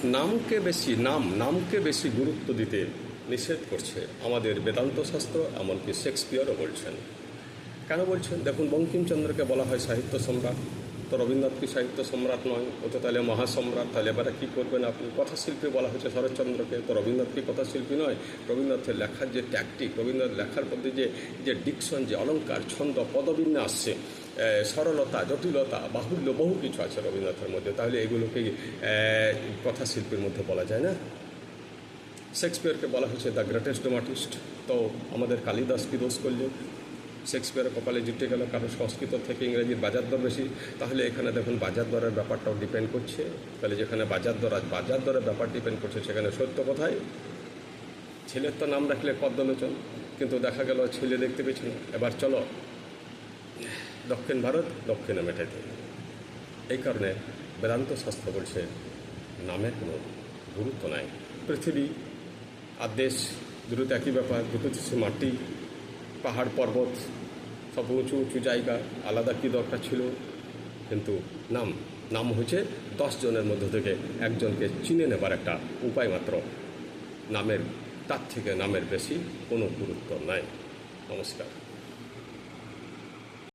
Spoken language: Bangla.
নামকে বেশি গুরুত্ব দিতে নিষেধ করছে আমাদের বেদান্ত শাস্ত্র, এমনকি শেক্সপিয়ারও বলছেন। কেন বলছেন? দেখুন, বঙ্কিমচন্দ্রকে বলা হয় সাহিত্য সম্রাট, তো রবীন্দ্রনাথ কি সাহিত্য সম্রাট নয়? ও তো তাহলে মহাসম্রাট। তাহলে এবারে কী করবেন আপনি? কথাশিল্পী বলা হয়েছে শরৎচন্দ্রকে, তো রবীন্দ্রনাথ কি কথাশিল্পী নয়? রবীন্দ্রনাথের লেখার যে ট্যাকটিক, রবীন্দ্রনাথ লেখার মধ্যে যে ডিকশন, যে অলঙ্কার, ছন্দ, পদবিন্যাস, সরলতা, জটিলতা, বাহুল্য, বহু কিছু আছে রবীন্দ্রনাথের মধ্যে। তাহলে এগুলোকে কথাশিল্পীর মধ্যে বলা যায় না? শেক্সপিয়ারকে বলা হয়েছে দ্য গ্রেটেস্ট ড্রামাটিস্ট, তো আমাদের কালিদাস কি দোষ করলে? শেক্সপিয়ারের কপালে জিতে গেল, কারণ সংস্কৃত থেকে ইংরেজির বাজার দর বেশি। তাহলে এখানে দেখুন বাজার দরের ব্যাপারটাও ডিপেন্ড করছে। তাহলে যেখানে বাজার দরের ব্যাপার ডিপেন্ড করছে, সেখানে সত্য কোথায়? ছেলের তো নাম রাখলে পদ্মলোচন, কিন্তু দেখা গেল ছেলে দেখতে পেয়েছে না। এবার চলো দক্ষিণ ভারত, দক্ষিণে মেটাইতে। এই কারণে বেদান্ত শাস্ত্র বলছে নামের কোনো গুরুত্ব নাই। পৃথিবী আর দেশ দুটো একই ব্যাপার, দুটো দেশে মাটি, পাহাড় পর্বত, সব উঁচু উঁচু জায়গা, আলাদা কী দরকার ছিল? কিন্তু নাম হচ্ছে 10 জনের মধ্য থেকে একজনকে চিনে নেবার একটা উপায় মাত্র। তার থেকে নামের বেশি কোনো গুরুত্ব নাই। নমস্কার।